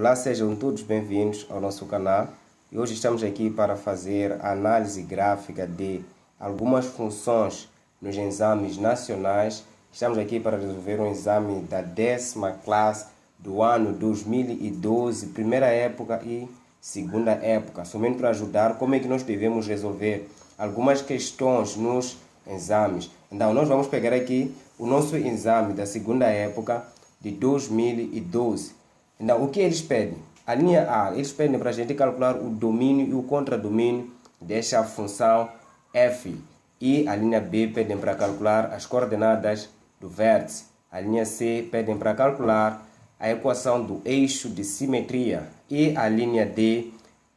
Olá, sejam todos bem-vindos ao nosso canal. E hoje estamos aqui para fazer a análise gráfica de algumas funções nos exames nacionais. Estamos aqui para resolver um exame da 10ª classe do ano 2012, primeira época e segunda época, somente para ajudar como é que nós devemos resolver algumas questões nos exames. Então, nós vamos pegar aqui o nosso exame da segunda época de 2012. Então, o que eles pedem? A linha A, eles pedem para a gente calcular o domínio e o contradomínio desta função f. E a linha B pedem para calcular as coordenadas do vértice. A linha C pedem para calcular a equação do eixo de simetria. E a linha D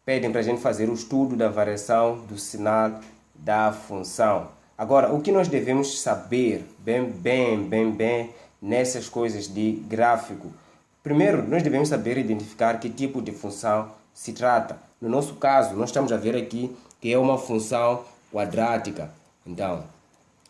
pedem para a gente fazer o estudo da variação do sinal da função. Agora, o que nós devemos saber bem nessas coisas de gráfico? Primeiro, nós devemos saber identificar que tipo de função se trata. No nosso caso, nós estamos a ver aqui que é uma função quadrática. Então,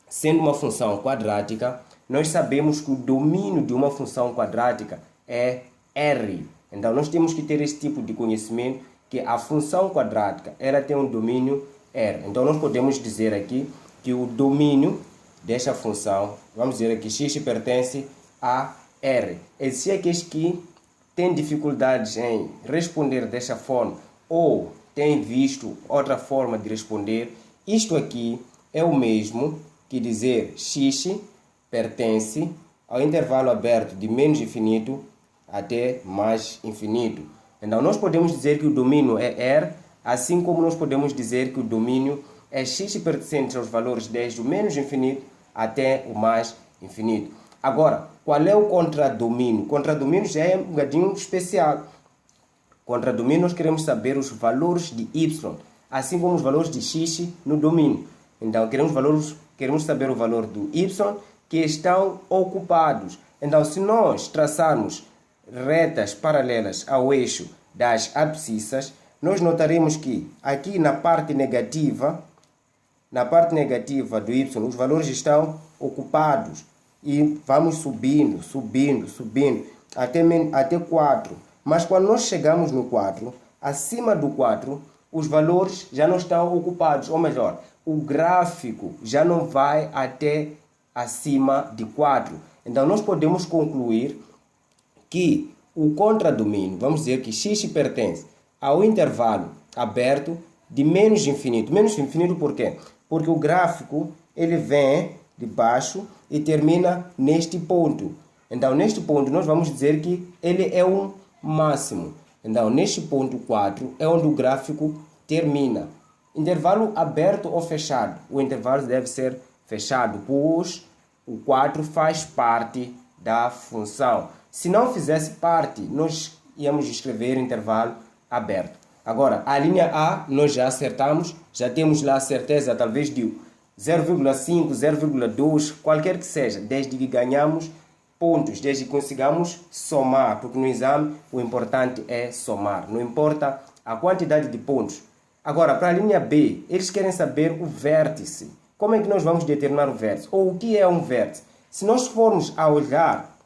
sendo uma função quadrática, nós sabemos que o domínio de uma função quadrática é R. Então, nós temos que ter esse tipo de conhecimento que a função quadrática ela tem um domínio R. Então, nós podemos dizer aqui que o domínio desta função, vamos dizer aqui, x pertence a R. Existem aqueles que têm dificuldades em responder desta forma ou têm visto outra forma de responder. Isto aqui é o mesmo que dizer x pertence ao intervalo aberto de menos infinito até mais infinito. Então, nós podemos dizer que o domínio é R, assim como nós podemos dizer que o domínio é x pertencente aos valores desde o menos infinito até o mais infinito. Agora, qual é o contradomínio? Contradomínio já é um bocadinho especial. Contradomínio nós queremos saber os valores de y, assim como os valores de x no domínio. Então, queremos saber o valor do y que estão ocupados. Então, se nós traçarmos retas paralelas ao eixo das abscissas, nós notaremos que aqui na parte negativa do y, os valores estão ocupados. E vamos subindo até 4. Mas quando nós chegamos no 4, acima do 4, os valores já não estão ocupados. Ou melhor, o gráfico já não vai até acima de 4. Então, nós podemos concluir que o contradomínio, vamos dizer que x pertence ao intervalo aberto de menos infinito. Menos infinito por quê? Porque o gráfico ele vem de baixo e termina neste ponto. Então, neste ponto, nós vamos dizer que ele é um máximo. Então, neste ponto 4 é onde o gráfico termina. Intervalo aberto ou fechado? O intervalo deve ser fechado, pois o 4 faz parte da função. Se não fizesse parte, nós íamos escrever intervalo aberto. Agora, a linha A, nós já acertamos, já temos lá a certeza, talvez, de 0,5, 0,2, qualquer que seja, desde que ganhamos pontos, desde que consigamos somar, porque no exame o importante é somar, não importa a quantidade de pontos. Agora, para a linha B, eles querem saber o vértice. Como é que nós vamos determinar o vértice? Ou o que é um vértice? Se nós formos a olhar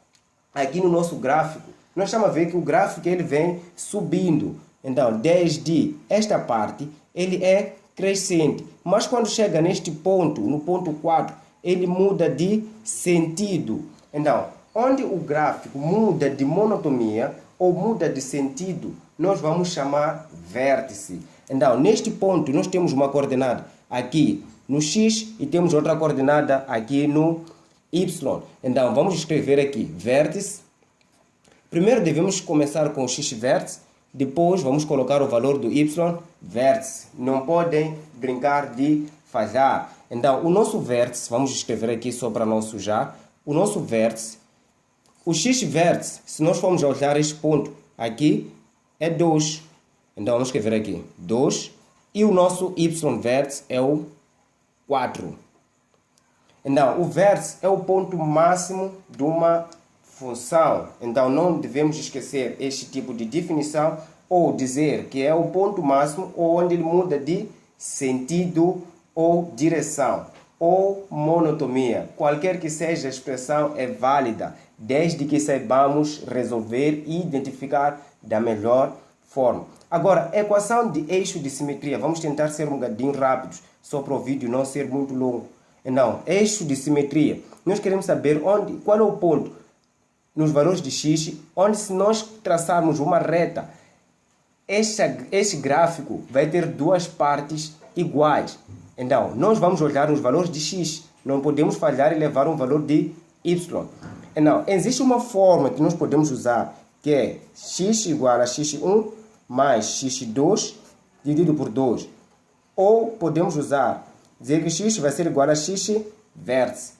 aqui no nosso gráfico, nós estamos a ver que o gráfico ele vem subindo. Então, desde esta parte, ele é crescente. Mas quando chega neste ponto, no ponto 4, ele muda de sentido. Então, onde o gráfico muda de monotonia ou muda de sentido, nós vamos chamar vértice. Então, neste ponto, nós temos uma coordenada aqui no x e temos outra coordenada aqui no y. Então, vamos escrever aqui vértice. Primeiro devemos começar com o x vértice, depois vamos colocar o valor do y vértice. Não podem brincar de falhar. Então, o nosso vértice, vamos escrever aqui só para não sujar. O nosso vértice, o x vértice, se nós formos olhar este ponto aqui, é 2. Então, vamos escrever aqui 2. E o nosso y vértice é o 4. Então, o vértice é o ponto máximo de uma função. Então, não devemos esquecer este tipo de definição ou dizer que é o ponto máximo onde ele muda de sentido ou direção ou monotonia. Qualquer que seja a expressão é válida, desde que saibamos resolver e identificar da melhor forma. Agora, equação de eixo de simetria. Vamos tentar ser um bocadinho rápidos, só para o vídeo não ser muito longo. Então, eixo de simetria. Nós queremos saber qual é o ponto nos valores de x, onde se nós traçarmos uma reta, este gráfico vai ter duas partes iguais. Então, nós vamos olhar nos valores de x. Não podemos falhar e levar um valor de y. Então, existe uma forma que nós podemos usar, que é x igual a x1 mais x2 dividido por 2. Ou podemos dizer que x vai ser igual a x vértice.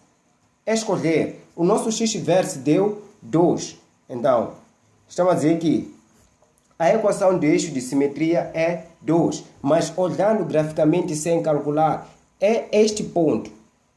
É escolher. O nosso x vértice deu 2. Então, estamos a dizer que a equação do eixo de simetria é 2. Mas olhando graficamente sem calcular, é este ponto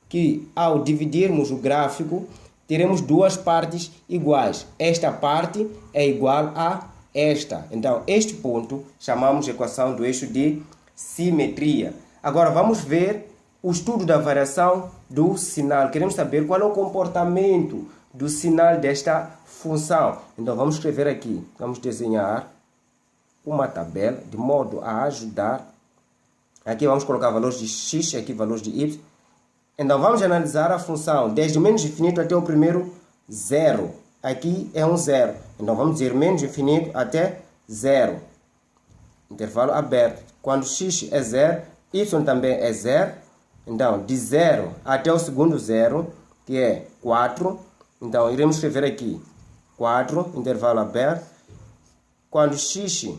que, ao dividirmos o gráfico, teremos duas partes iguais. Esta parte é igual a esta. Então, este ponto chamamos de equação do eixo de simetria. Agora, vamos ver o estudo da variação do sinal. Queremos saber qual é o comportamento do sinal desta função. Então, vamos escrever aqui. Vamos desenhar uma tabela de modo a ajudar. Aqui vamos colocar valores de x, aqui valores de y. Então, vamos analisar a função desde o menos infinito até o primeiro zero. Aqui é um zero. Então, vamos dizer menos infinito até zero. Intervalo aberto. Quando x é zero, y também é zero. Então, de 0 até o segundo zero, que é 4. Então, iremos escrever aqui 4, intervalo aberto. Quando x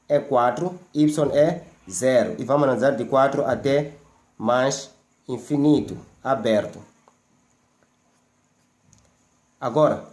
é 4, y é 0. E vamos analisar de 4 até mais infinito, aberto. Agora,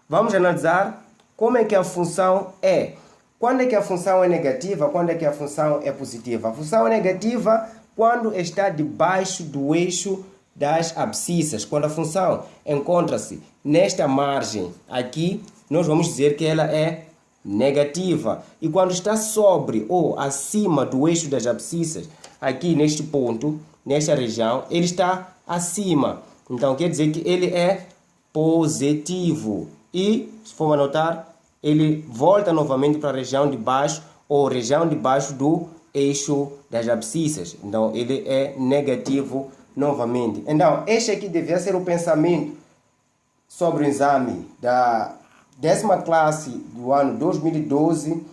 vamos analisar como é que a função é. Quando é que a função é negativa? Quando é que a função é positiva? A função é negativa quando está debaixo do eixo das abscissas. Quando a função encontra-se nesta margem aqui, nós vamos dizer que ela é negativa. E quando está sobre ou acima do eixo das abscissas, aqui neste ponto, nesta região, ele está acima. Então quer dizer que ele é positivo. E, se for anotar, ele volta novamente para a região de baixo ou região de baixo do eixo das abscissas. Então, ele é negativo novamente. Então, este aqui devia ser o pensamento sobre o exame da 10ª classe do ano 2012,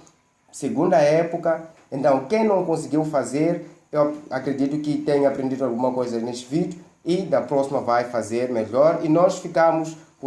segunda época. Então, quem não conseguiu fazer, eu acredito que tenha aprendido alguma coisa neste vídeo e da próxima vai fazer melhor. E nós ficamos